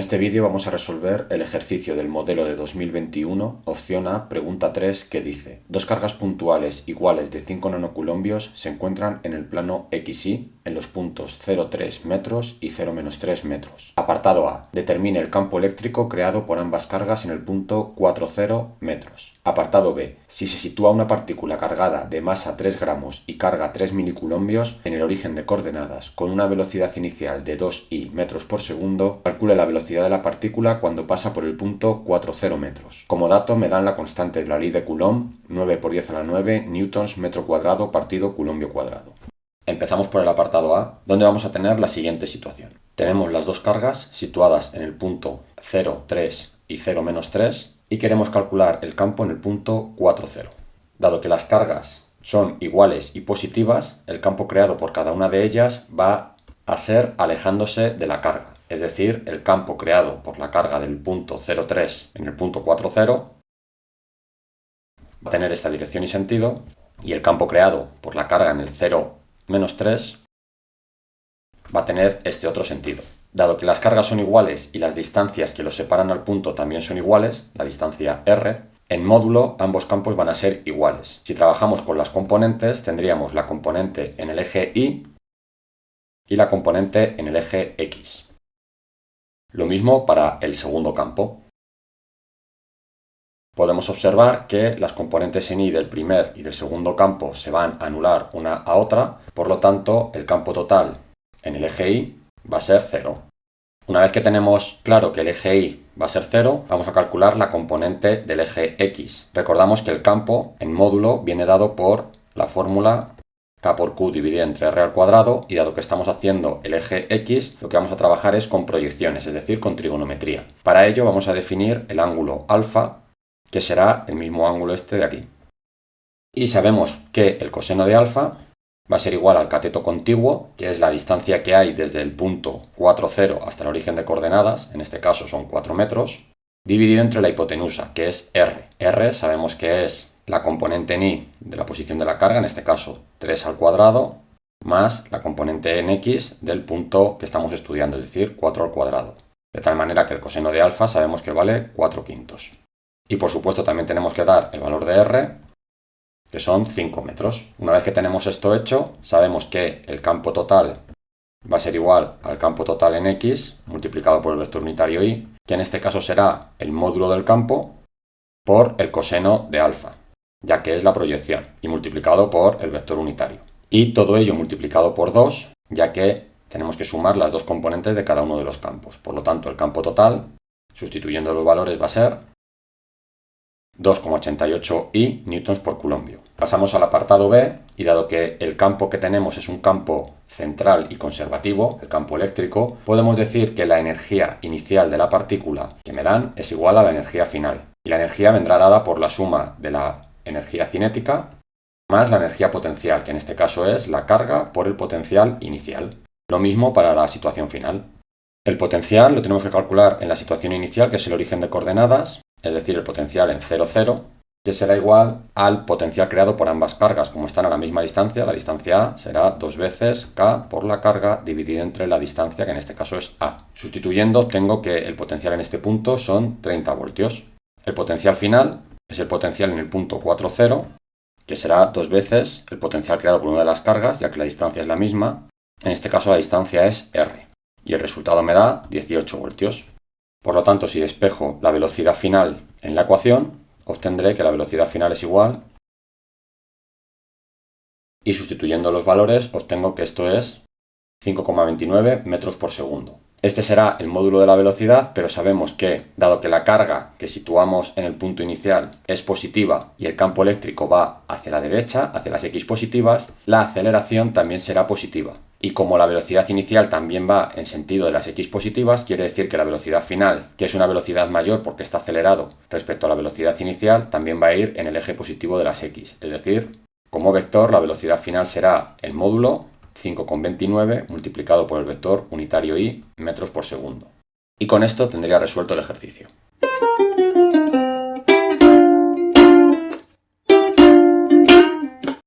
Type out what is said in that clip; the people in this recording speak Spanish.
este vídeo vamos a resolver el ejercicio del modelo de 2021, opción A, pregunta 3, que dice: dos cargas puntuales iguales de 5 nanocoulombios se encuentran en el plano XY en los puntos 0,3 metros y 0,3 metros. Apartado A. Determine el campo eléctrico creado por ambas cargas en el punto 4,0 metros. Apartado B. Si se sitúa una partícula cargada de masa 3 gramos y carga 3 milicoulombios en el origen de coordenadas con una velocidad inicial de 2i metros por segundo, calcule la velocidad de la partícula cuando pasa por el punto 4,0 metros. Como dato me dan la constante de la ley de Coulomb, 9 por 10 a la 9 newtons metro cuadrado partido coulombio cuadrado. Empezamos por el apartado A, donde vamos a tener la siguiente situación. Tenemos las dos cargas situadas en el punto 0,3 y 0,3 y queremos calcular el campo en el punto 4,0. Dado que las cargas son iguales y positivas, el campo creado por cada una de ellas va a ser alejándose de la carga. Es decir, el campo creado por la carga del punto 0,3 en el punto 4,0 va a tener esta dirección y sentido, y el campo creado por la carga en el 0,3 va a tener este otro sentido. Dado que las cargas son iguales y las distancias que los separan al punto también son iguales, la distancia r, en módulo ambos campos van a ser iguales. Si trabajamos con las componentes, tendríamos la componente en el eje y la componente en el eje x. Lo mismo para el segundo campo. Podemos observar que las componentes en y del primer y del segundo campo se van a anular una a otra, por lo tanto el campo total en el eje y va a ser 0. Una vez que tenemos claro que el eje y va a ser 0, vamos a calcular la componente del eje x. Recordamos que el campo en módulo viene dado por la fórmula k por q dividido entre r al cuadrado, y dado que estamos haciendo el eje x, lo que vamos a trabajar es con proyecciones, es decir, con trigonometría. Para ello vamos a definir el ángulo alfa, que será el mismo ángulo este de aquí. Y sabemos que el coseno de alfa va a ser igual al cateto contiguo, que es la distancia que hay desde el punto 4,0 hasta el origen de coordenadas, en este caso son 4 metros, dividido entre la hipotenusa, que es r. R sabemos que es la componente en y de la posición de la carga, en este caso 3 al cuadrado, más la componente en x del punto que estamos estudiando, es decir, 4 al cuadrado. De tal manera que el coseno de alfa sabemos que vale 4/5. Y por supuesto también tenemos que dar el valor de r, que son 5 metros. Una vez que tenemos esto hecho, sabemos que el campo total va a ser igual al campo total en x multiplicado por el vector unitario y, que en este caso será el módulo del campo por el coseno de alfa, ya que es la proyección, y multiplicado por el vector unitario. Y todo ello multiplicado por 2, ya que tenemos que sumar las dos componentes de cada uno de los campos. Por lo tanto, el campo total, sustituyendo los valores, va a ser 2,88 i newtons por coulombio. Pasamos al apartado B, y dado que el campo que tenemos es un campo central y conservativo, el campo eléctrico, podemos decir que la energía inicial de la partícula que me dan es igual a la energía final. Y la energía vendrá dada por la suma de la energía cinética más la energía potencial, que en este caso es la carga por el potencial inicial. Lo mismo para la situación final. El potencial lo tenemos que calcular en la situación inicial, que es el origen de coordenadas, es decir, el potencial en 0,0, que será igual al potencial creado por ambas cargas. Como están a la misma distancia, la distancia A será 2 veces k por la carga dividida entre la distancia, que en este caso es A. Sustituyendo, obtengo que el potencial en este punto son 30 voltios. El potencial final es el potencial en el punto 4,0, que será 2 veces el potencial creado por una de las cargas, ya que la distancia es la misma. En este caso la distancia es r. Y el resultado me da 18 voltios. Por lo tanto, si despejo la velocidad final en la ecuación, obtendré que la velocidad final es igual, y sustituyendo los valores obtengo que esto es 5,29 metros por segundo. Este será el módulo de la velocidad, pero sabemos que, dado que la carga que situamos en el punto inicial es positiva y el campo eléctrico va hacia la derecha, hacia las x positivas, la aceleración también será positiva. Y como la velocidad inicial también va en sentido de las x positivas, quiere decir que la velocidad final, que es una velocidad mayor porque está acelerado respecto a la velocidad inicial, también va a ir en el eje positivo de las x. Es decir, como vector, la velocidad final será el módulo 5,29 multiplicado por el vector unitario y metros por segundo. Y con esto tendría resuelto el ejercicio.